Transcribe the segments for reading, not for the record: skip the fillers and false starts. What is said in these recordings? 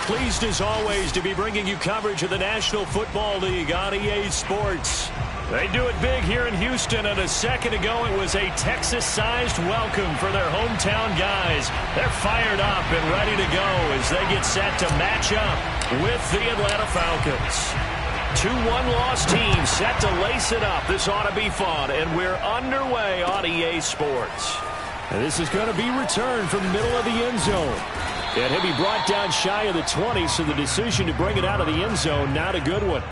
pleased as always to be bringing you coverage of the National Football League on EA Sports. They do it big here in Houston, and a second ago it was a Texas-sized welcome for their hometown guys. They're fired up and ready to go as they get set to match up with the Atlanta Falcons. 2 one-loss teams set to lace it up. This ought to be fun, and we're underway on EA Sports. And this is going to be returned from the middle of the end zone. And he'll be brought down shy of the 20, so the decision to bring it out of the end zone, not a good one.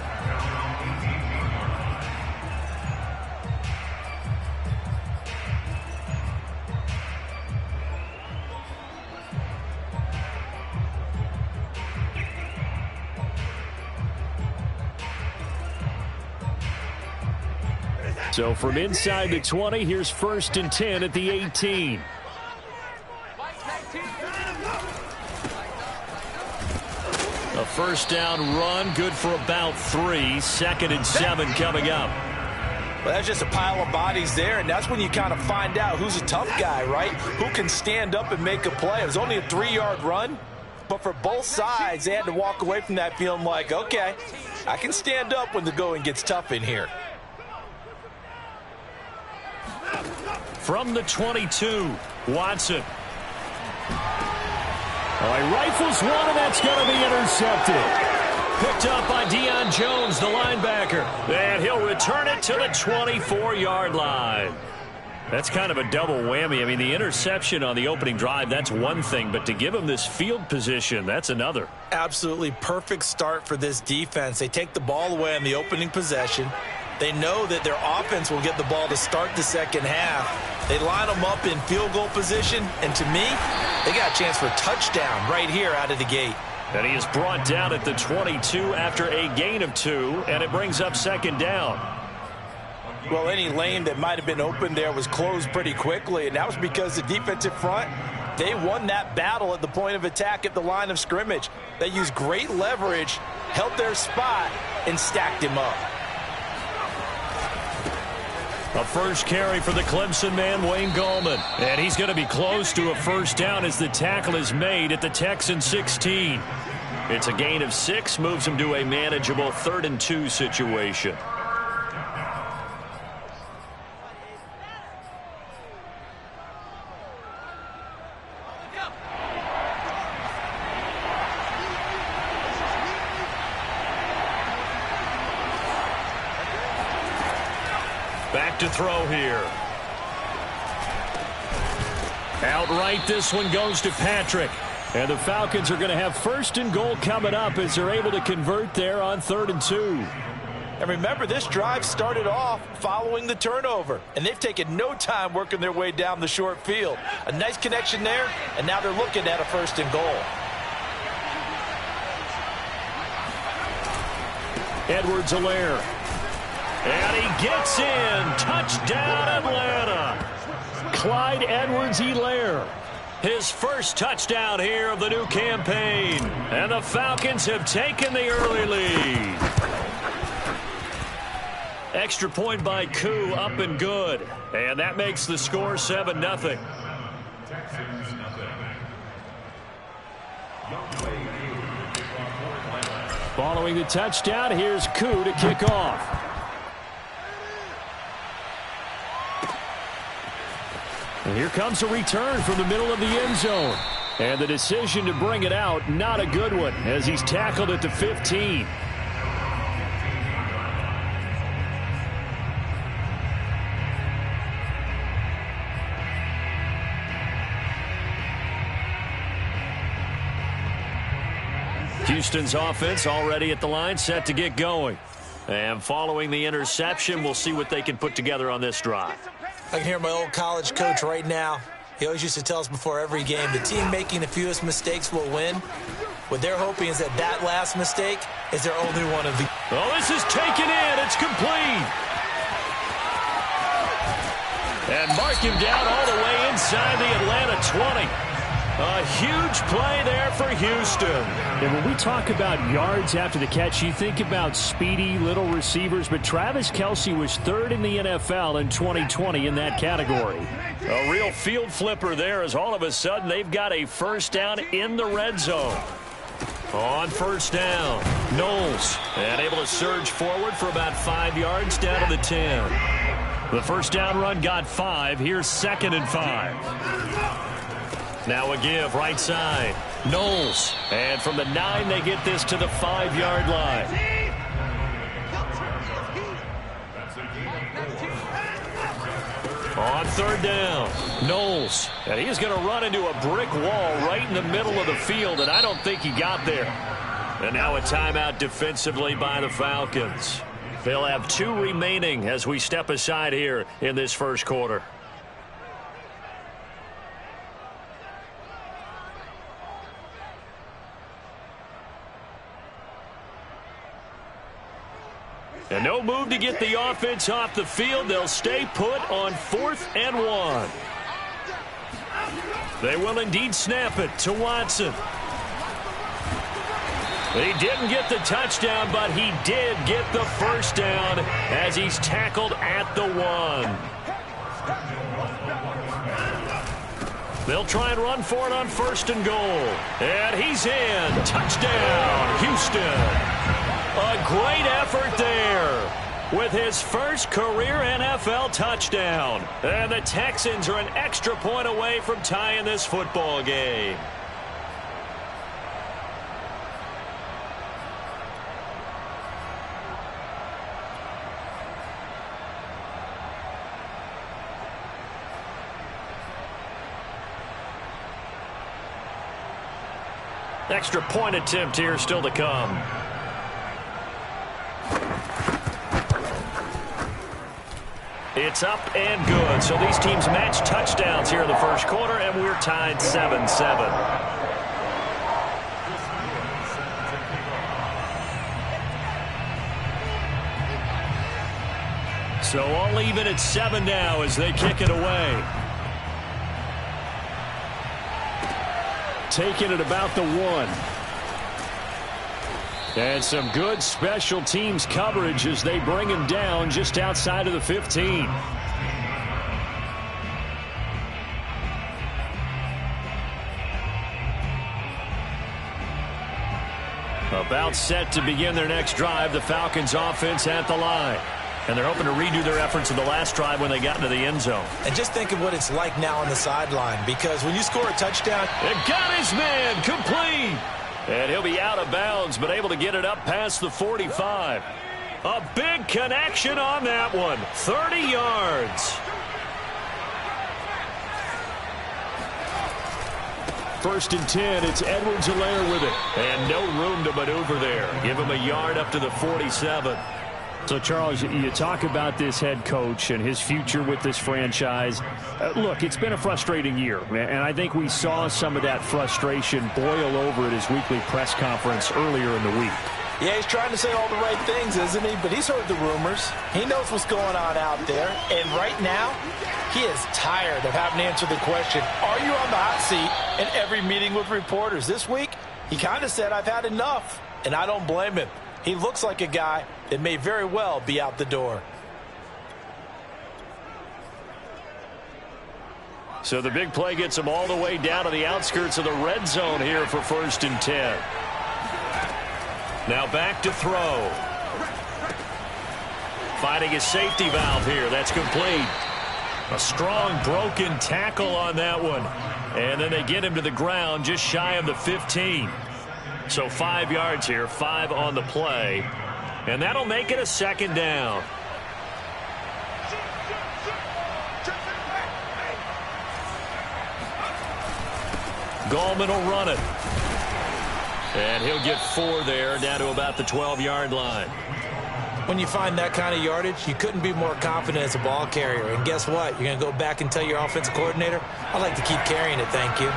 So from inside the 20, here's 1st and 10 at the 18. A first down run, good for about 3. 2nd and 7 coming up. Well, that's just a pile of bodies there, and that's when you kind of find out who's a tough guy, right? Who can stand up and make a play. It was only a 3-yard run, but for both sides, they had to walk away from that feeling like, okay, I can stand up when the going gets tough in here. From the 22, Watson. He rifles one, and that's going to be intercepted. Picked up by Deion Jones, the linebacker. And he'll return it to the 24-yard line. That's kind of a double whammy. I mean, the interception on the opening drive, that's one thing. But to give him this field position, that's another. Absolutely perfect start for this defense. They take the ball away on the opening possession. They know that their offense will get the ball to start the second half. They line them up in field goal position, and to me, they got a chance for a touchdown right here out of the gate. And he is brought down at the 22 after a gain of 2, and it brings up 2nd down. Well, any lane that might have been open there was closed pretty quickly, and that was because the defensive front, they won that battle at the point of attack at the line of scrimmage. They used great leverage, held their spot, and stacked him up. A first carry for the Clemson man, Wayne Gallman. And he's going to be close to a first down as the tackle is made at the Texan 16. It's a gain of 6, moves him to a manageable 3rd and 2 situation. Back to throw here. Outright, this one goes to Patrick. And the Falcons are going to have 1st and goal coming up as they're able to convert there on 3rd and 2. And remember, this drive started off following the turnover. And they've taken no time working their way down the short field. A nice connection there, and now they're looking at a 1st and goal. Edwards-Helaire. And he gets in. Touchdown, Atlanta. Clyde Edwards-Helaire. His first touchdown here of the new campaign. And the Falcons have taken the early lead. Extra point by Koo, up and good. And that makes the score 7-0. Following the touchdown, here's Koo to kick off. And here comes a return from the middle of the end zone. And the decision to bring it out, not a good one, as he's tackled at the 15. Houston's offense already at the line, set to get going. And following the interception, we'll see what they can put together on this drive. I can hear my old college coach right now. He always used to tell us before every game, the team making the fewest mistakes will win. What they're hoping is that that last mistake is their only one of the... Oh, this is taken in. It's complete. And mark him down all the way inside the Atlanta 20. A huge play there for Houston. And when we talk about yards after the catch, you think about speedy little receivers, but Travis Kelce was 3rd in the NFL in 2020 in that category. A real field flipper there as all of a sudden they've got a first down in the red zone. On first down, Knowles, and able to surge forward for about 5 yards down to the 10. The first down run got 5. Here's 2nd and 5. Now a give right side. Knowles. And from the 9, they get this to the 5-yard line. On third down, Knowles. And he's going to run into a brick wall right in the middle of the field, and I don't think he got there. And now a timeout defensively by the Falcons. They'll have 2 remaining as we step aside here in this first quarter. And no move to get the offense off the field. They'll stay put on 4th and 1. They will indeed snap it to Watson. He didn't get the touchdown, but he did get the first down as he's tackled at the 1. They'll try and run for it on 1st and goal. And he's in. Touchdown, Houston. A great effort there with his first career NFL touchdown. And the Texans are an extra point away from tying this football game. Extra point attempt here still to come. It's up and good. So these teams match touchdowns here in the first quarter, and we're tied 7-7. So all even at 7 now as they kick it away. Taking it about the 1. And some good special teams coverage as they bring him down just outside of the 15. About set to begin their next drive, the Falcons offense at the line. And they're hoping to redo their efforts of the last drive when they got into the end zone. And just think of what it's like now on the sideline, because when you score a touchdown, it got his man complete. And he'll be out of bounds, but able to get it up past the 45. A big connection on that one. 30 yards. First and 10, it's Edwards-Helaire with it. And no room to maneuver there. Give him a yard up to the 47. So, Charles, you talk about this head coach and his future with this franchise. Look, it's been a frustrating year, and I think we saw some of that frustration boil over at his weekly press conference earlier in the week. Yeah, he's trying to say all the right things, isn't he? But he's heard the rumors. He knows what's going on out there. And right now, he is tired of having to answer the question, are you on the hot seat in every meeting with reporters? This week, he kind of said, I've had enough. And I don't blame him. He looks like a guy that may very well be out the door. So the big play gets him all the way down to the outskirts of the red zone here for 1st and 10. Now back to throw. Finding his safety valve here. That's complete. A strong broken tackle on that one. And then they get him to the ground just shy of the 15. So 5 yards here, 5 on the play. And that'll make it a 2nd down. Gallman will run it. And he'll get 4 there, down to about the 12-yard line. When you find that kind of yardage, you couldn't be more confident as a ball carrier. And guess what? You're going to go back and tell your offensive coordinator, I'd like to keep carrying it, thank you.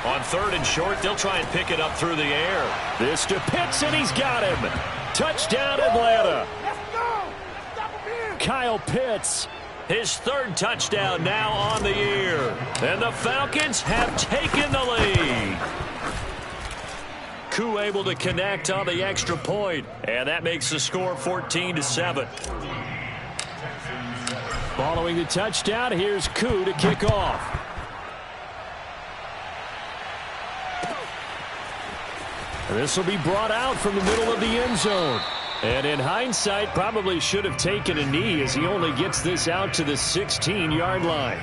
On 3rd and short, they'll try and pick it up through the air. This to Pitts, and he's got him. Touchdown, Atlanta. Kyle Pitts, his 3rd touchdown now on the year. And the Falcons have taken the lead. Koo able to connect on the extra point, and that makes the score 14-7. Following the touchdown, here's Koo to kick off. This will be brought out from the middle of the end zone. And in hindsight, probably should have taken a knee as he only gets this out to the 16-yard line.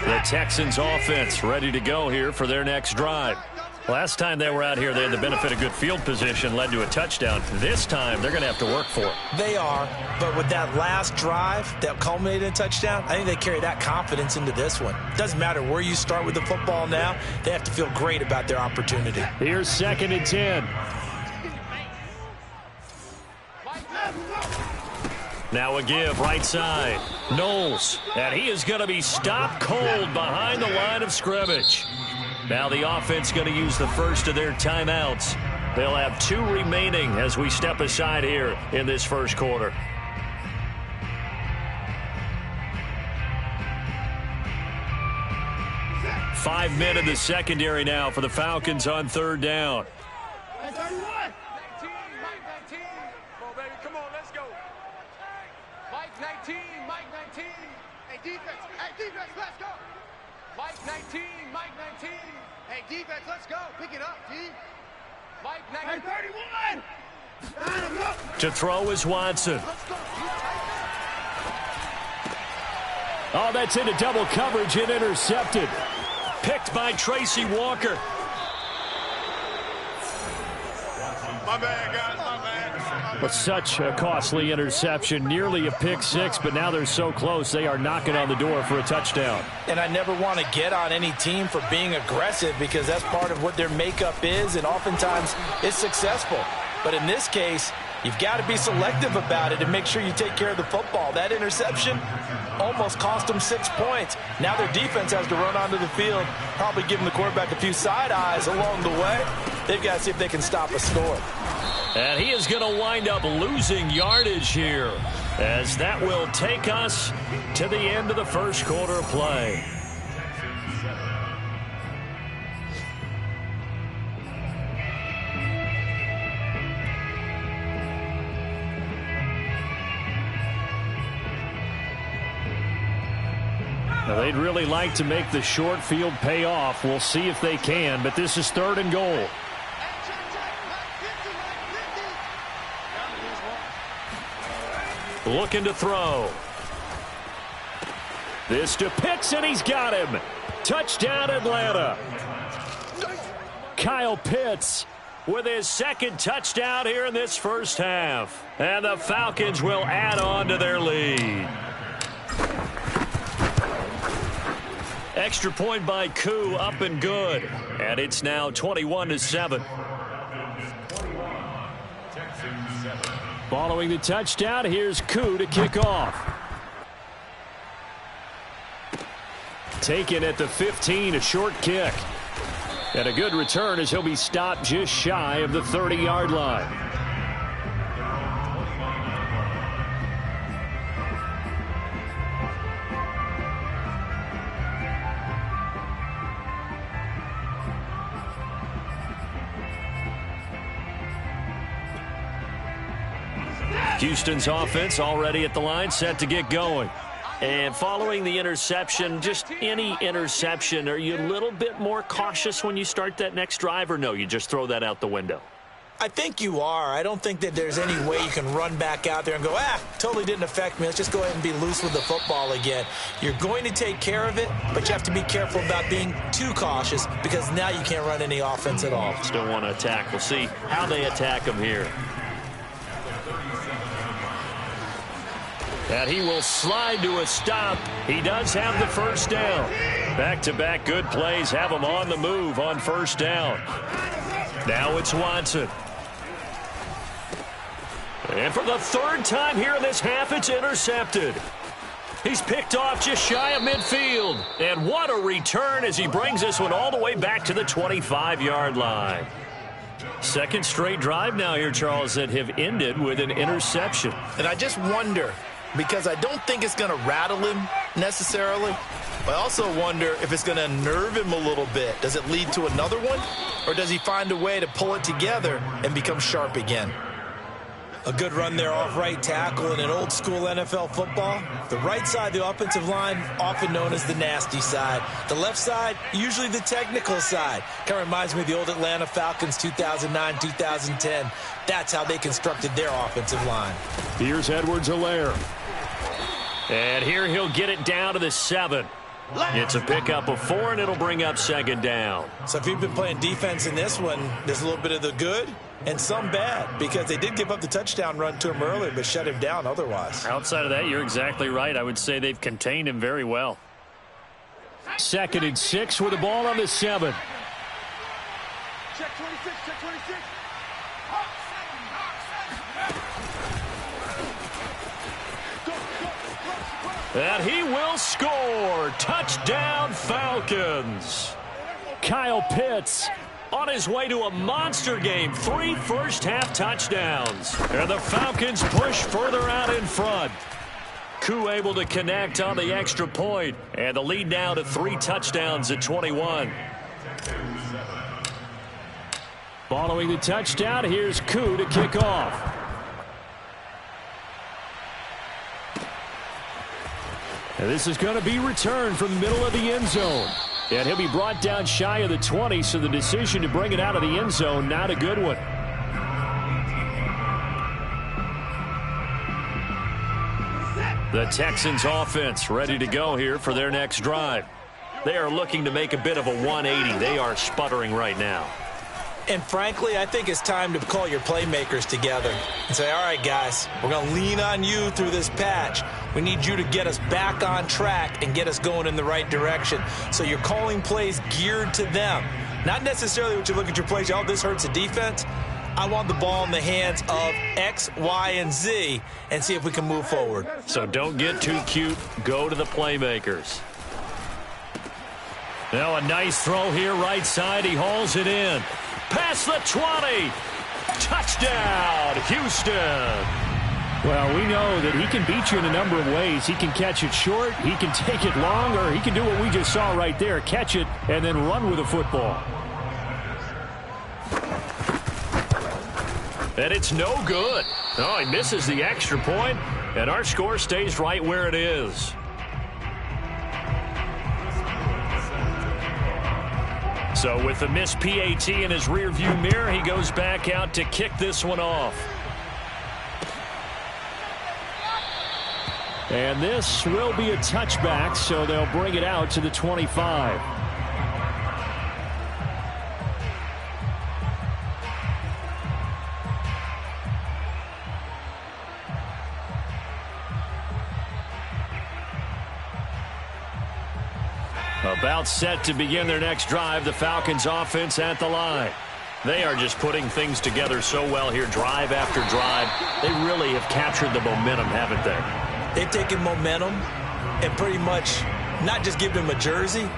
The Texans offense ready to go here for their next drive. Last time they were out here, they had the benefit of good field position, led to a touchdown. This time, they're going to have to work for it. They are, but with that last drive that culminated in a touchdown, I think they carry that confidence into this one. Doesn't matter where you start with the football now, they have to feel great about their opportunity. Here's 2nd and 10. Now a give, right side. Knowles, and he is going to be stopped cold behind the line of scrimmage. Now the offense going to use the first of their timeouts. They'll have 2 remaining as we step aside here in this first quarter. Five men in the secondary now for the Falcons on 3rd down. Let's go. Mike 19, Mike 19. Hey, defense, let's go. Pick it up, D. Mike 19. Hey, 31. To throw is Watson. Oh, that's into double coverage and intercepted. Picked by Tracy Walker. My bad, guys, my bad. But such a costly interception, nearly a pick six, but now they're so close they are knocking on the door for a touchdown. And I never want to get on any team for being aggressive because that's part of what their makeup is, and oftentimes it's successful. But in this case, you've got to be selective about it and make sure you take care of the football. That interception almost cost them 6 points. Now their defense has to run onto the field, probably giving the quarterback a few side eyes along the way. They've got to see if they can stop a score. And he is going to wind up losing yardage here, as that will take us to the end of the first quarter of play. Now, they'd really like to make the short field pay off. We'll see if they can, but this is 3rd and goal. Looking to throw. This to Pitts, and he's got him. Touchdown, Atlanta. Kyle Pitts with his 2nd touchdown here in this first half. And the Falcons will add on to their lead. Extra point by Koo, up and good. And it's now 21-7. Following the touchdown, here's Koo to kick off. Taken at the 15, a short kick. And a good return as he'll be stopped just shy of the 30-yard line. Houston's offense already at the line, set to get going. And following the interception, just any interception, are you a little bit more cautious when you start that next drive, or no, you just throw that out the window? I think you are. I don't think that there's any way you can run back out there and go, totally didn't affect me. Let's just go ahead and be loose with the football again. You're going to take care of it, but you have to be careful about being too cautious because now you can't run any offense at all. Still want to attack. We'll see how they attack him here. And he will slide to a stop. He does have the first down. Back-to-back good plays have him on the move on first down. Now it's Watson. And for the 3rd time here in this half, it's intercepted. He's picked off just shy of midfield. And what a return as he brings this one all the way back to the 25-yard line. 2nd straight drive now here, Charles, that have ended with an interception. And I just wonder, because I don't think it's going to rattle him necessarily. I also wonder if it's going to nerve him a little bit. Does it lead to another one? Or does he find a way to pull it together and become sharp again? A good run there off right tackle in an old school NFL football. The right side, the offensive line, often known as the nasty side. The left side, usually the technical side. Kind of reminds me of the old Atlanta Falcons 2009, 2010. That's how they constructed their offensive line. Here's Edwards-Helaire. And here he'll get it down to the 7. It's a pickup of 4, and it'll bring up second down. So if you've been playing defense in this one, there's a little bit of the good and some bad, because they did give up the touchdown run to him earlier, but shut him down otherwise. Outside of that, you're exactly right. I would say they've contained him very well. 2nd and 6 with the ball on the 7. Check 26, check 26. And he will score. Touchdown, Falcons. Kyle Pitts on his way to a monster game. 3 first-half touchdowns. And the Falcons push further out in front. Koo able to connect on the extra point. And the lead now to 3 touchdowns at 21. Following the touchdown, here's Koo to kick off. And this is going to be returned from the middle of the end zone. And he'll be brought down shy of the 20, so the decision to bring it out of the end zone, not a good one. The Texans offense ready to go here for their next drive. They are looking to make a bit of a 180. They are sputtering right now. And frankly, I think it's time to call your playmakers together and say, all right, guys, we're going to lean on you through this patch. We need you to get us back on track and get us going in the right direction. So you're calling plays geared to them. Not necessarily what you look at your plays, oh, this hurts the defense. I want the ball in the hands of X, Y, and Z and see if we can move forward. So don't get too cute. Go to the playmakers. Now a nice throw here right side. He hauls it in. Past the 20. Touchdown, Houston. Well, we know that he can beat you in a number of ways. He can catch it short, he can take it long, or he can do what we just saw right there, catch it and then run with the football. And it's no good. Oh, he misses the extra point, and our score stays right where it is. So with the missed PAT in his rearview mirror, he goes back out to kick this one off. And this will be a touchback, so they'll bring it out to the 25. About set to begin their next drive, the Falcons offense at the line. They are just putting things together so well here, drive after drive. They really have captured the momentum, haven't they? They've taken momentum and pretty much not just given him a jersey,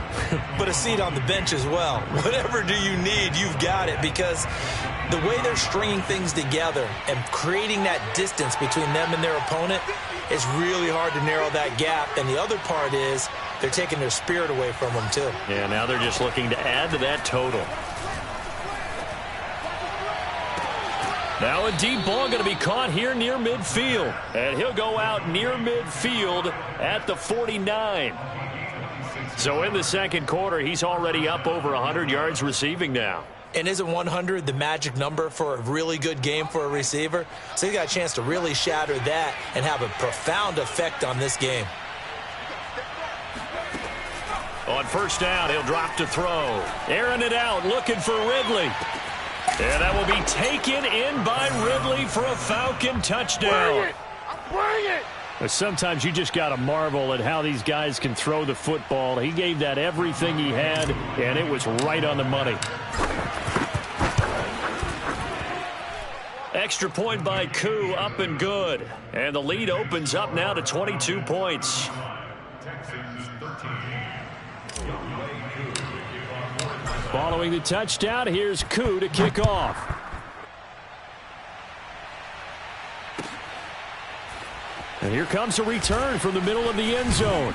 but a seat on the bench as well. Whatever do you need, you've got it, because the way they're stringing things together and creating that distance between them and their opponent is really hard to narrow that gap. And the other part is they're taking their spirit away from them, too. Yeah, now they're just looking to add to that total. Now a deep ball going to be caught here near midfield. And he'll go out near midfield at the 49. So in the second quarter, he's already up over 100 yards receiving now. And isn't 100 the magic number for a really good game for a receiver? So he got a chance to really shatter that and have a profound effect on this game. On first down, he'll drop to throw. Airing it out, looking for Ridley. And that will be taken in by Ridley for a Falcon touchdown. Bring it! But sometimes you just got to marvel at how these guys can throw the football. He gave that everything he had, and it was right on the money. Extra point by Koo, up and good. And the lead opens up now to 22 points. Following the touchdown, here's Koo to kick off. And here comes a return from the middle of the end zone.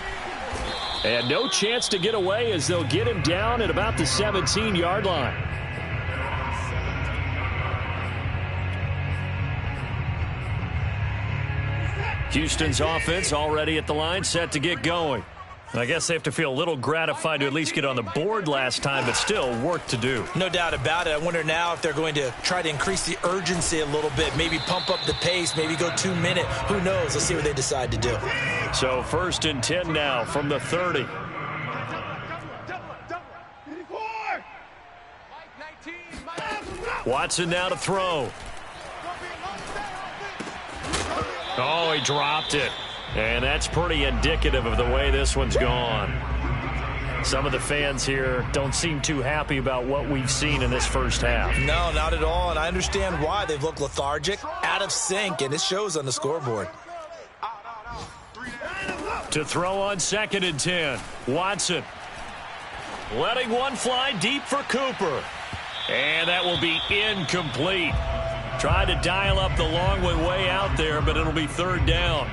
And no chance to get away as they'll get him down at about the 17-yard line. Houston's offense already at the line, set to get going. I guess they have to feel a little gratified to at least get on the board last time, but still work to do. No doubt about it. I wonder now if they're going to try to increase the urgency a little bit, maybe pump up the pace, maybe go 2 minute. Who knows? Let's see what they decide to do. So 1st and 10 now from the 30. Watson now to throw. Oh, he dropped it. And that's pretty indicative of the way this one's gone. Some of the fans here don't seem too happy about what we've seen in this first half. No, not at all, and I understand why. They've looked lethargic, out of sync, and it shows on the scoreboard. To throw on 2nd and 10. Watson letting one fly deep for Cooper. And that will be incomplete. Tried to dial up the long one way out there, but it'll be 3rd down.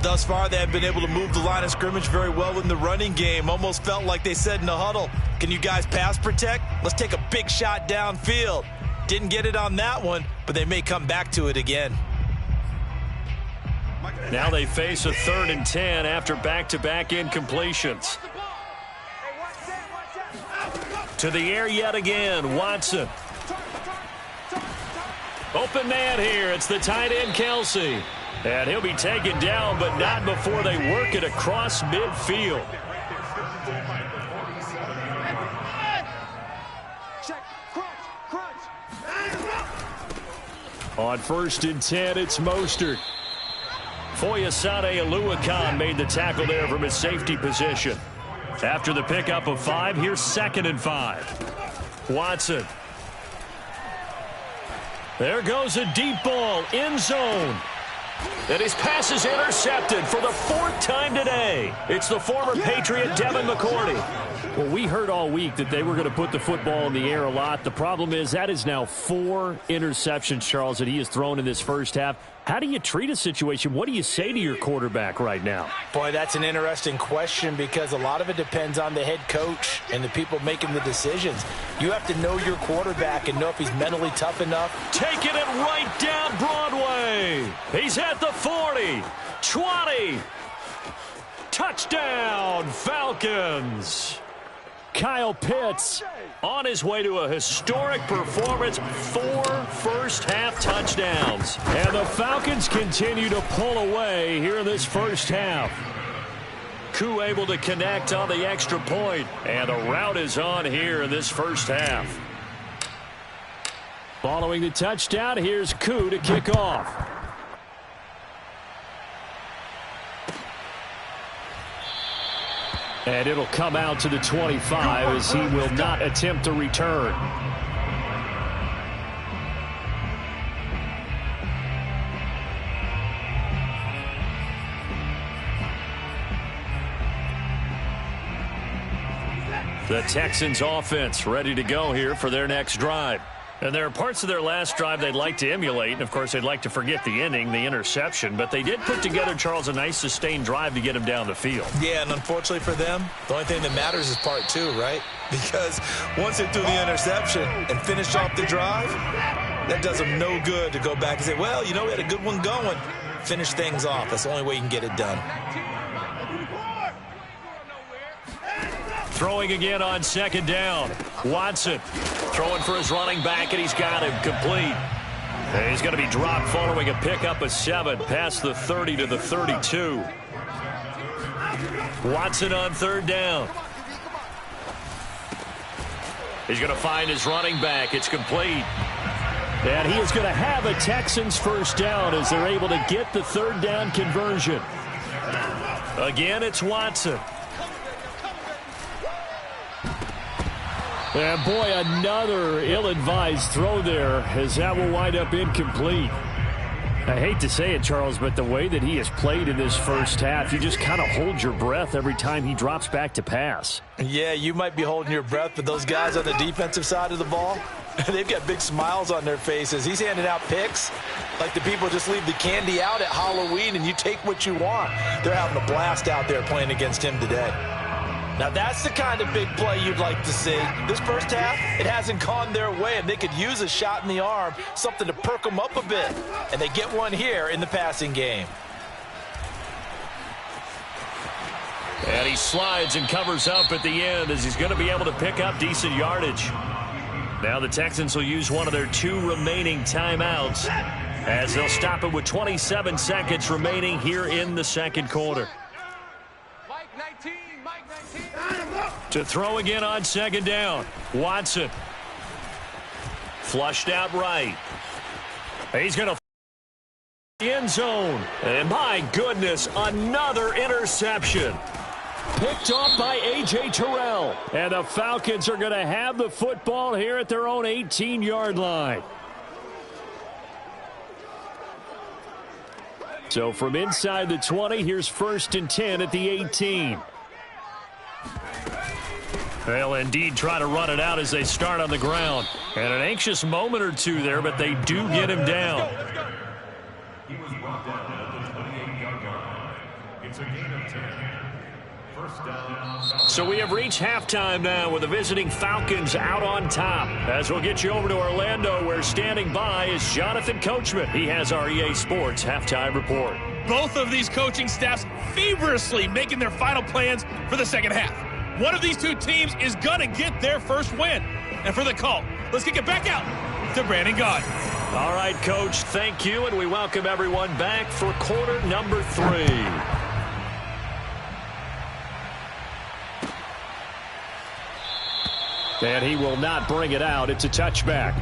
Thus far, they have been able to move the line of scrimmage very well in the running game. Almost felt like they said in the huddle, can you guys pass protect? Let's take a big shot downfield. Didn't get it on that one, but they may come back to it again. Now they face a 3rd and 10 after back-to-back incompletions. To the air yet again, Watson. Open man here. It's the tight end, Kelsey. And he'll be taken down, but not before they work it across midfield. On 1st and 10, it's Mostert. Foyesade Oluwakan made the tackle there from his safety position. After the pickup of 5, here's 2nd and 5. Watson. There goes a deep ball, end zone. And his pass is intercepted for the 4th time today. It's the former Patriot Devin McCourty. Well, we heard all week that they were going to put the football in the air a lot. The problem is that is now 4 interceptions, Charles, that he has thrown in this first half. How do you treat a situation? What do you say to your quarterback right now? Boy, that's an interesting question because a lot of it depends on the head coach and the people making the decisions. You have to know your quarterback and know if he's mentally tough enough. Taking it right down Broadway. He's at the 40, 20. Touchdown, Falcons. Kyle Pitts on his way to a historic performance, 4 first-half touchdowns. And the Falcons continue to pull away here in this first half. Koo able to connect on the extra point, and the route is on here in this first half. Following the touchdown, here's Koo to kick off. And it'll come out to the 25 as he will not attempt to return. The Texans offense ready to go here for their next drive. And there are parts of their last drive they'd like to emulate. And, of course, they'd like to forget the ending, the interception. But they did put together, Charles, a nice sustained drive to get him down the field. Yeah, and unfortunately for them, the only thing that matters is part 2, right? Because once they threw the interception and finished off the drive, that does them no good to go back and say, well, you know, we had a good one going. Finish things off. That's the only way you can get it done. Throwing again on 2nd down. Watson throwing for his running back, and he's got him complete. And he's going to be dropped following a pickup of 7 past the 30 to the 32. Watson on 3rd down. He's going to find his running back. It's complete. And he is going to have a Texans first down as they're able to get the 3rd down conversion. Again, it's Watson. And boy, another ill-advised throw there as that will wind up incomplete. I hate to say it, Charles, but the way that he has played in this first half, you just kind of hold your breath every time he drops back to pass. Yeah, you might be holding your breath, but those guys on the defensive side of the ball, they've got big smiles on their faces. He's handing out picks like the people just leave the candy out at Halloween and you take what you want. They're having a blast out there playing against him today. Now, that's the kind of big play you'd like to see. This first half, it hasn't gone their way, and they could use a shot in the arm, something to perk them up a bit. And they get one here in the passing game. And he slides and covers up at the end as he's going to be able to pick up decent yardage. Now the Texans will use one of their 2 remaining timeouts as they'll stop it with 27 seconds remaining here in the second quarter. Mike 19, Mike 19. To throw again on second down. Watson. Flushed out right. He's going to the end zone. And my goodness, another interception. Picked off by A.J. Terrell. And the Falcons are going to have the football here at their own 18-yard line. So from inside the 20, here's 1st and 10 at the 18. They'll indeed try to run it out as they start on the ground. And an anxious moment or two there, but they do get him down. He was brought down at the 28-yard line. It's a gain of 10. First down. So we have reached halftime now with the visiting Falcons out on top. As we'll get you over to Orlando, where standing by is Jonathan Coachman. He has our EA Sports halftime report. Both of these coaching staffs feverishly making their final plans for the second half. One of these 2 teams is going to get their first win. And for the call, let's kick it back out to Brandon Gaudin. All right, Coach, thank you, and we welcome everyone back for quarter number 3. And he will not bring it out. It's a touchback.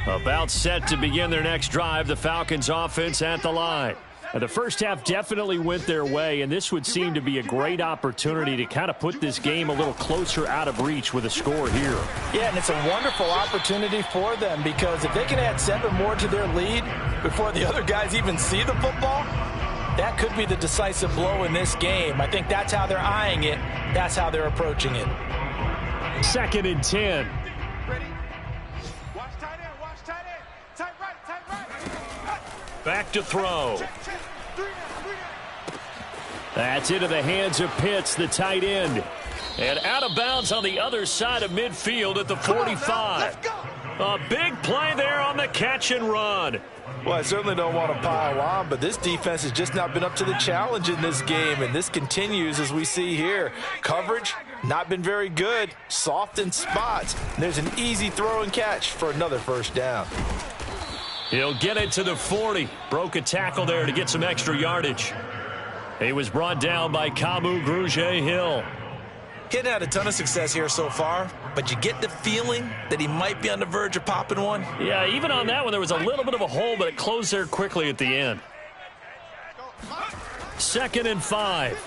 About set to begin their next drive, the Falcons offense at the line. The first half definitely went their way, and this would seem to be a great opportunity to kind of put this game a little closer out of reach with a score here. Yeah, and it's a wonderful opportunity for them because if they can add 7 more to their lead before the other guys even see the football, that could be the decisive blow in this game. I think that's how they're eyeing it. That's how they're approaching it. 2nd and 10. Ready? Watch tight end, watch tight end. Tight right, tight right. Back to throw. Check, 3 down. That's into the hands of Pitts, the tight end. And out of bounds on the other side of midfield at the 45. Let's go. A big play there on the catch and run. Well, I certainly don't want to pile on, but this defense has just not been up to the challenge in this game, and this continues as we see here. Coverage, not been very good, soft in spots. And there's an easy throw and catch for another first down. He'll get it to the 40. Broke a tackle there to get some extra yardage. He was brought down by Kamu Grugier-Hill. He hadn't had a ton of success here so far, but you get the feeling that he might be on the verge of popping one. Yeah, even on that one, there was a little bit of a hole, but it closed there quickly at the end. 2nd and 5.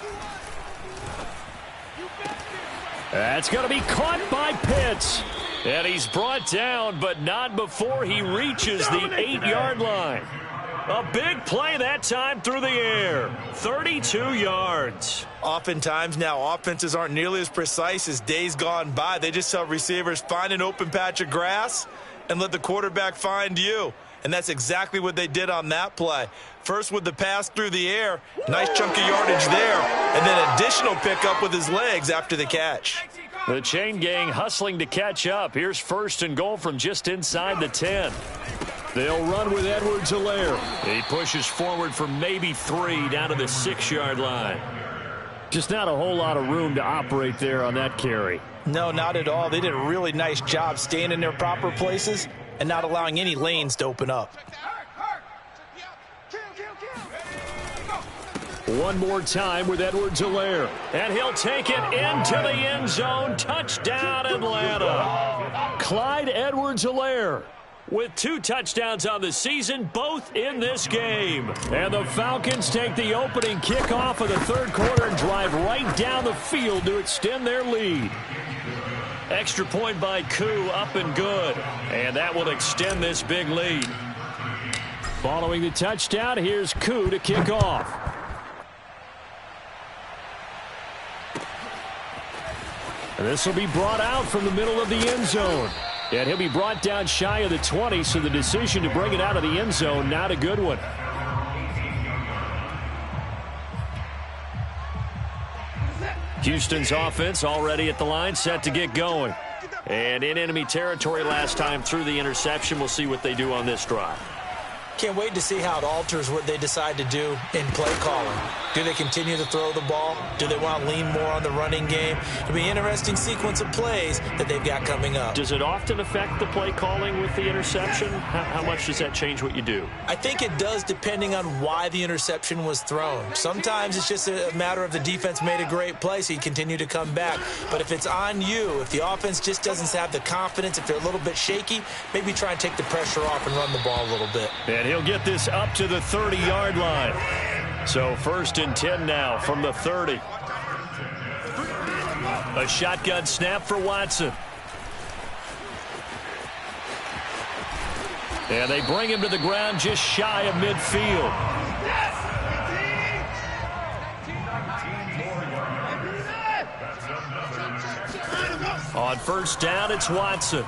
That's going to be caught by Pitts. And he's brought down, but not before he reaches the 8-yard line. A big play that time through the air. 32 yards. Oftentimes now, offenses aren't nearly as precise as days gone by. They just tell receivers, find an open patch of grass and let the quarterback find you. And that's exactly what they did on that play. First with the pass through the air, nice chunk of yardage there, and then additional pickup with his legs after the catch. The chain gang hustling to catch up. Here's 1st and goal from just inside the 10. They'll run with Edwards-Helaire. He pushes forward for maybe 3 down to the 6-yard line. Just not a whole lot of room to operate there on that carry. No, not at all. They did a really nice job staying in their proper places and not allowing any lanes to open up. One more time with Edwards-Helaire. And he'll take it into the end zone. Touchdown, Atlanta. Clyde Edwards-Helaire with 2 touchdowns on the season, both in this game. And the Falcons take the opening kickoff of the 3rd quarter and drive right down the field to extend their lead. Extra point by Koo, up and good. And that will extend this big lead. Following the touchdown, here's Koo to kick off. And this will be brought out from the middle of the end zone. And he'll be brought down shy of the 20, so the decision to bring it out of the end zone, not a good one. Houston's offense already at the line, set to get going. And in enemy territory last time through the interception. We'll see what they do on this drive. Can't wait to see how it alters what they decide to do in play calling. Do they continue to throw the ball? Do they want to lean more on the running game? It'll be an interesting sequence of plays that they've got coming up. Does it often affect the play calling with the interception? How much does that change what you do? I think it does, depending on why the interception was thrown. Sometimes it's just a matter of the defense made a great play, so you continue to come back. But if it's on you, if the offense just doesn't have the confidence, if they're a little bit shaky, maybe try and take the pressure off and run the ball a little bit. And he'll get this up to the 30-yard line. So 1st and 10 now from the 30. A shotgun snap for Watson. And they bring him to the ground just shy of midfield. On 1st down, it's Watson.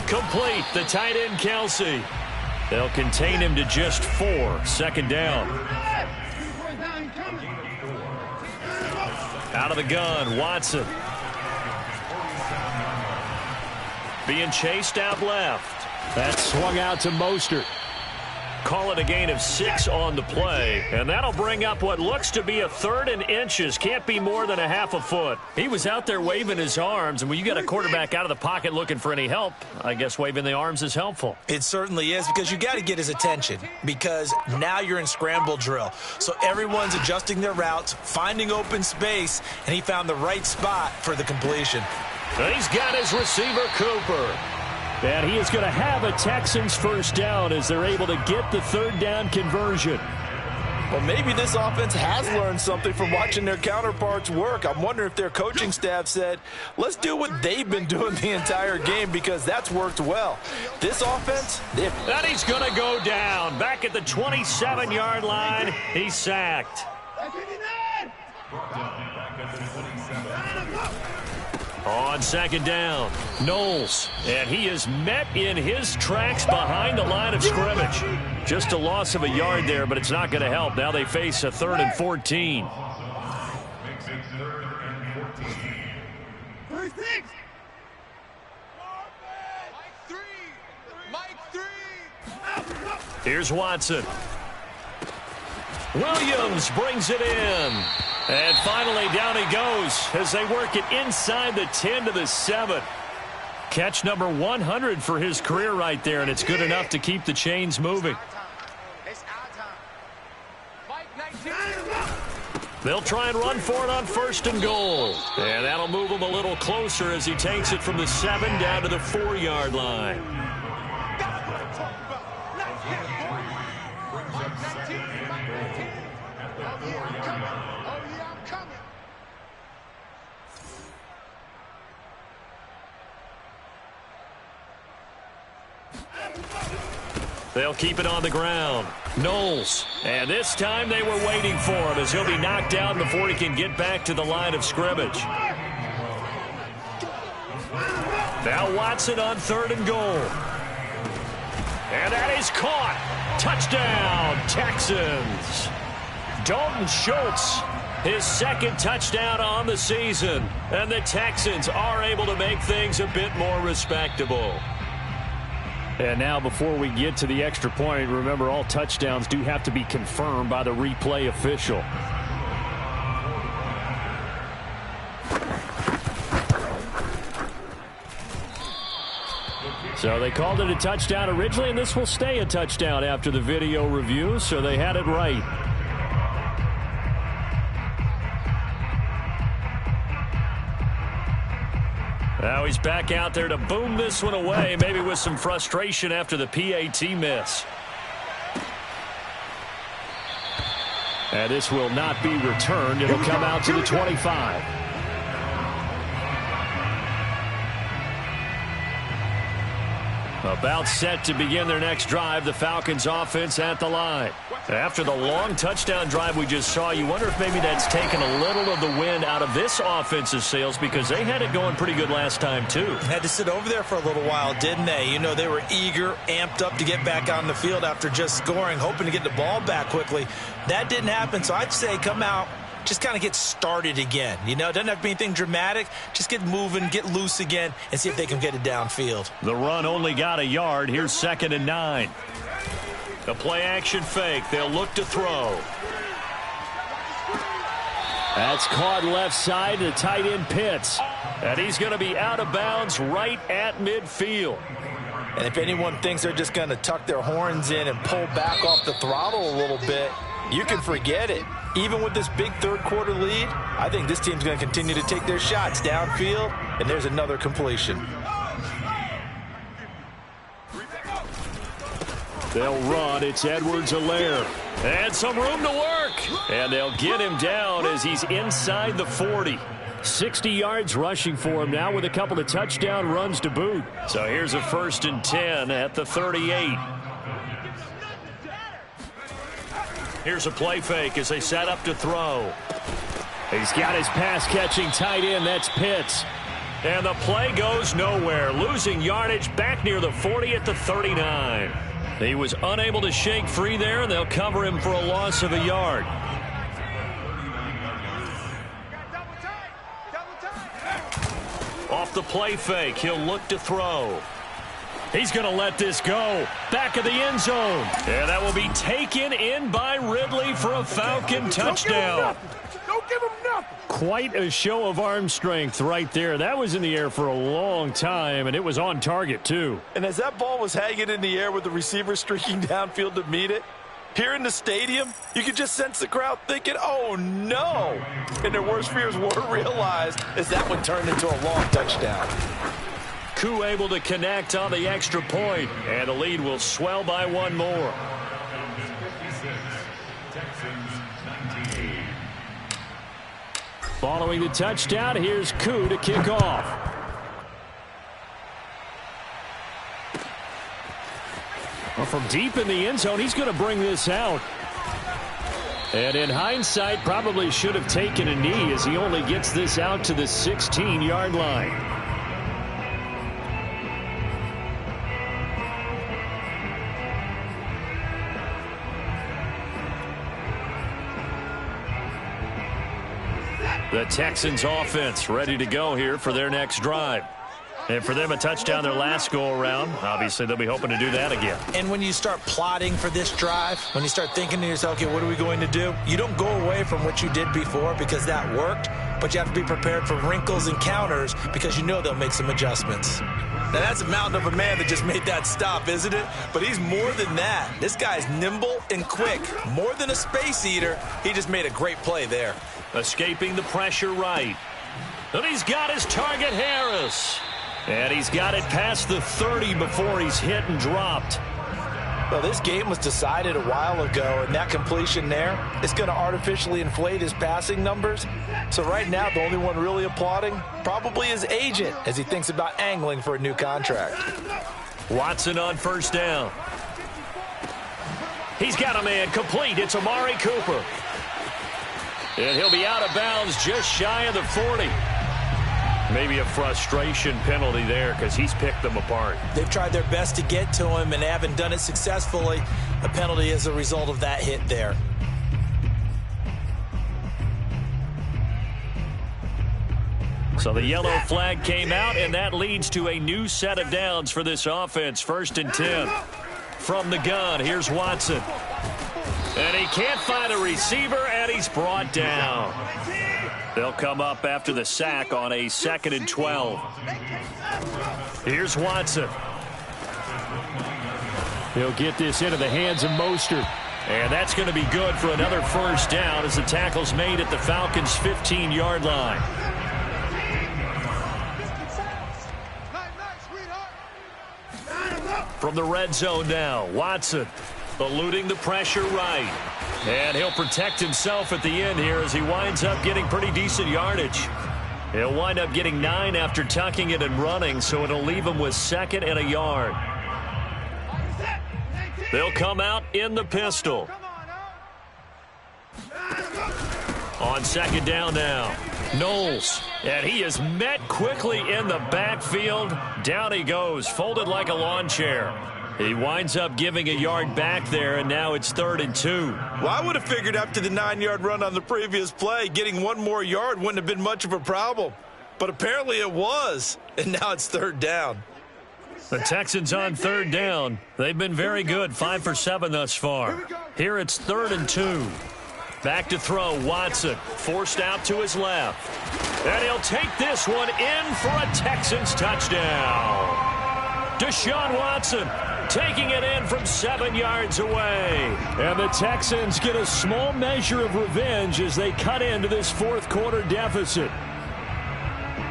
Complete, the tight end, Kelsey. They'll contain him to just 4. 2nd down. Out of the gun, Watson. Being chased out left. That swung out to Mostert. Call it a gain of 6 on the play, and that'll bring up what looks to be a 3rd and inches. Can't be more than a half a foot. He was out there waving his arms, and when you got a quarterback out of the pocket looking for any help, I guess waving the arms is helpful. It certainly is, because you got to get his attention, because now you're in scramble drill. So everyone's adjusting their routes, finding open space, and he found the right spot for the completion. And he's got his receiver, Cooper. And he is going to have a Texans 1st down as they're able to get the 3rd down conversion. Well, maybe this offense has learned something from watching their counterparts work. I'm wondering if their coaching staff said, let's do what they've been doing the entire game, because that's worked well. This offense, and he's going to go down. Back at the 27-yard line, he's sacked. On 2nd down, Knowles, and he is met in his tracks behind the line of scrimmage. Just a loss of a yard there, but it's not going to help. Now they face a 3rd and 14. Here's Watson. Williams brings it in. And finally, down he goes as they work it inside the 10 to the 7. Catch number 100 for his career right there, and it's good enough to keep the chains moving. They'll try and run for it on 1st and goal. And that'll move him a little closer as he takes it from the 7 down to the 4-yard line. They'll keep it on the ground. Knowles. And this time they were waiting for him as he'll be knocked down before he can get back to the line of scrimmage. Now Watson on 3rd and goal. And that is caught. Touchdown, Texans. Dalton Schultz, his 2nd touchdown on the season. And the Texans are able to make things a bit more respectable. And now before we get to the extra point, remember all touchdowns do have to be confirmed by the replay official. So they called it a touchdown originally, and this will stay a touchdown after the video review, so they had it right. Now he's back out there to boom this one away, maybe with some frustration after the PAT miss. And this will not be returned. It'll come out to the 25. About set to begin their next drive, the Falcons offense at the line. After the long touchdown drive we just saw, you wonder if maybe that's taken a little of the wind out of this offense's sails, because they had it going pretty good last time too. Had to sit over there for a little while, didn't they? You know, they were eager, amped up to get back on the field after just scoring, hoping to get the ball back quickly. That didn't happen, so I'd say come out, just kind of get started again. You know, it doesn't have to be anything dramatic. Just get moving, get loose again, and see if they can get it downfield. The run only got a yard. Here's 2nd and 9. The play action fake. They'll look to throw. That's caught left side to tight end Pitts. And he's going to be out of bounds right at midfield. And if anyone thinks they're just going to tuck their horns in and pull back off the throttle a little bit, you can forget it. Even with this big third-quarter lead, I think this team's going to continue to take their shots downfield, and there's another completion. They'll run. It's Edwards-Helaire. And some room to work. And they'll get him down as he's inside the 40. 60 yards rushing for him now with a couple of touchdown runs to boot. So here's a 1st and 10 at the 38. Here's a play fake as they set up to throw. He's got his pass-catching tight end. That's Pitts. And the play goes nowhere. Losing yardage back near the 40 at the 39. He was unable to shake free there, and they'll cover him for a loss of a yard. Off the play fake, he'll look to throw. He's going to let this go. Back of the end zone. And that will be taken in by Ridley for a Falcon touchdown. Don't give him nothing. Quite a show of arm strength right there. That was in the air for a long time, and it was on target, too. And as that ball was hanging in the air with the receiver streaking downfield to meet it, here in the stadium, you could just sense the crowd thinking, oh, no. And their worst fears were realized as that one turned into a long touchdown. Koo able to connect on the extra point, and the lead will swell by one more. Following the touchdown, here's Koo to kick off. Well, from deep in the end zone, he's going to bring this out. And in hindsight, probably should have taken a knee as he only gets this out to the 16-yard line. The Texans offense ready to go here for their next drive. And for them, a touchdown their last go-around. Obviously, they'll be hoping to do that again. And when you start plotting for this drive, when you start thinking to yourself, okay, what are we going to do? You don't go away from what you did before because that worked, but you have to be prepared for wrinkles and counters because you know they'll make some adjustments. Now, that's a mountain of a man that just made that stop, isn't it? But he's more than that. This guy's nimble and quick. More than a space eater, he just made a great play there. Escaping the pressure right. And he's got his target, Harris. And he's got it past the 30 before he's hit and dropped. Well, this game was decided a while ago, and that completion there is going to artificially inflate his passing numbers. So right now, the only one really applauding probably his agent as he thinks about angling for a new contract. Watson on 1st down. He's got a man complete. It's Amari Cooper. And he'll be out of bounds just shy of the 40. Maybe a frustration penalty there because he's picked them apart. They've tried their best to get to him and haven't done it successfully. A penalty as a result of that hit there. So the yellow flag came out, and that leads to a new set of downs for this offense. 1st and 10. From the gun, here's Watson. And he can't find a receiver, and he's brought down. They'll come up after the sack on a 2nd and 12. Here's Watson. He'll get this into the hands of Mostert. And that's going to be good for another 1st down as the tackle's made at the Falcons' 15-yard line. From the red zone now, Watson eluding the pressure right. And he'll protect himself at the end here as he winds up getting pretty decent yardage. He'll wind up getting 9 after tucking it and running, so it'll leave him with 2nd and a yard. They'll come out in the pistol. On 2nd down now, Knowles. And he is met quickly in the backfield. Down he goes, folded like a lawn chair. He winds up giving a yard back there, and now it's 3rd and 2. Well, I would have figured after the 9-yard run on the previous play, getting one more yard wouldn't have been much of a problem. But apparently it was, and now it's 3rd down. The Texans on 3rd down. They've been very good, 5 for 7 thus far. Here it's 3rd and 2. Back to throw, Watson, forced out to his left. And he'll take this one in for a Texans touchdown. Deshaun Watson taking it in from 7 yards away. And the Texans get a small measure of revenge as they cut into this 4th quarter deficit.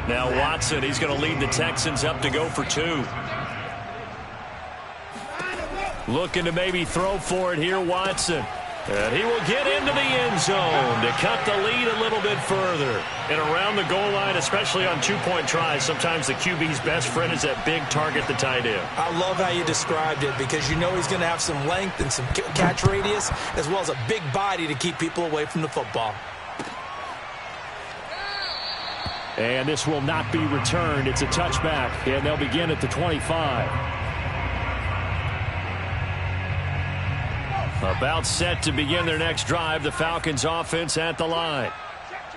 Now Watson, he's going to lead the Texans up to go for 2. Looking to maybe throw for it here, Watson. And he will get into the end zone to cut the lead a little bit further. And around the goal line, especially on 2-point tries, sometimes the QB's best friend is that big target, the tight end. I love how you described it because you know he's going to have some length and some catch radius as well as a big body to keep people away from the football. And this will not be returned. It's a touchback, and they'll begin at the 25. About set to begin their next drive, the Falcons offense at the line.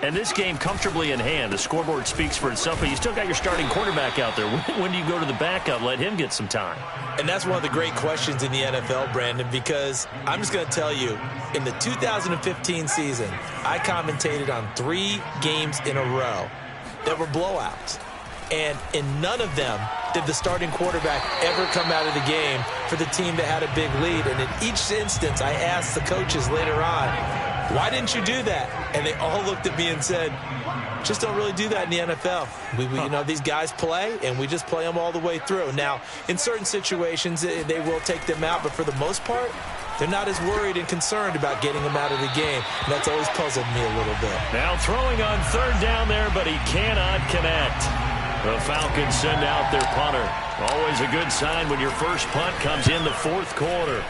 And this game comfortably in hand. The scoreboard speaks for itself, but you still got your starting quarterback out there. When do you go to the backup, let him get some time? And that's one of the great questions in the NFL, Brandon, because I'm just going to tell you, in the 2015 season, I commentated on 3 games in a row that were blowouts. And in none of them did the starting quarterback ever come out of the game for the team that had a big lead. And in each instance, I asked the coaches later on, why didn't you do that? And they all looked at me and said, just don't really do that in the NFL. You know, these guys play, and we just play them all the way through. Now, in certain situations, they will take them out, but for the most part, they're not as worried and concerned about getting them out of the game. And that's always puzzled me a little bit. Now throwing on 3rd down there, but he cannot connect. The Falcons send out their punter. Always a good sign when your first punt comes in the 4th quarter.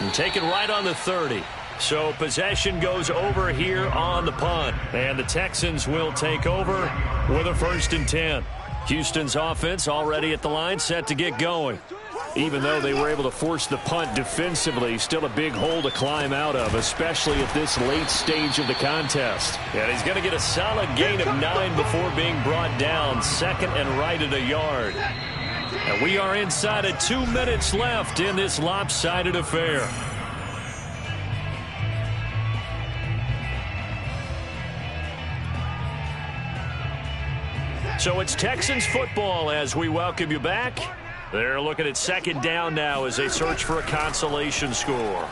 And taken right on the 30. So possession goes over here on the punt. And the Texans will take over with a 1st and 10. Houston's offense already at the line, set to get going. Even though they were able to force the punt defensively, still a big hole to climb out of, especially at this late stage of the contest. And he's going to get a solid gain of 9 before being brought down, 2nd and right at a yard. And we are inside of 2 minutes left in this lopsided affair. So it's Texans football as we welcome you back. They're looking at 2nd down now as they search for a consolation score.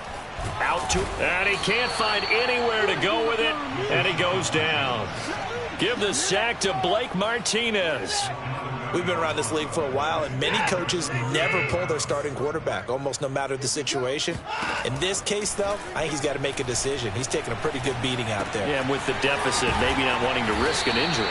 Out to, and he can't find anywhere to go with it, and he goes down. Give the sack to Blake Martinez. We've been around this league for a while, and many coaches never pull their starting quarterback, almost no matter the situation. In this case, though, I think he's got to make a decision. He's taking a pretty good beating out there. Yeah, and with the deficit, maybe not wanting to risk an injury.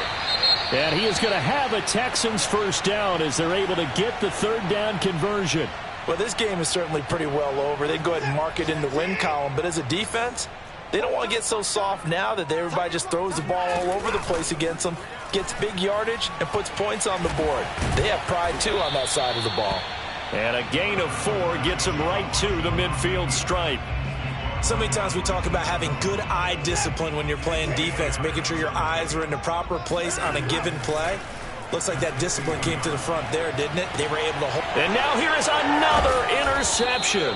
And he is going to have a Texans 1st down as they're able to get the 3rd down conversion. Well, this game is certainly pretty well over. They go ahead and mark it in the win column. But as a defense, they don't want to get so soft now that everybody just throws the ball all over the place against them, gets big yardage, and puts points on the board. They have pride, too, on that side of the ball. And a gain of 4 gets them right to the midfield stripe. So many times we talk about having good eye discipline when you're playing defense, making sure your eyes are in the proper place on a given play. Looks like that discipline came to the front there, didn't it? They were able to hold. And now here is another interception.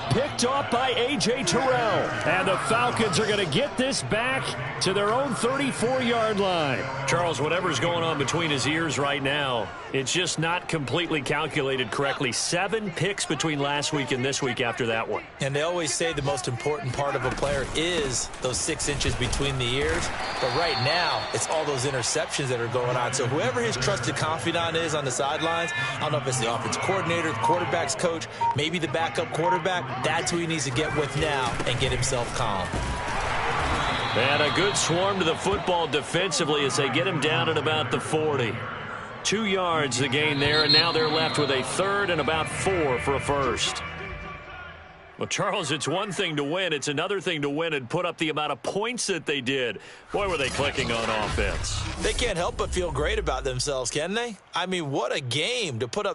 Picked off by A.J. Terrell. And the Falcons are going to get this back to their own 34-yard line. Charles, whatever's going on between his ears right now, it's just not completely calculated correctly. 7 picks between last week and this week after that one. And they always say the most important part of a player is those 6 inches between the ears. But right now, it's all those interceptions that are going on. So whoever his trusted confidant is on the sidelines, I don't know if it's the offense coordinator, the quarterback's coach, maybe the backup quarterback, that's who he needs to get with now and get himself calm. And a good swarm to the football defensively as they get him down at about the 40. 2 yards the gain there, and now they're left with a 3rd and about 4 for a 1st. Well, Charles, it's one thing to win. It's another thing to win and put up the amount of points that they did. Boy, were they clicking on offense. They can't help but feel great about themselves, can they? I mean, what a game to put up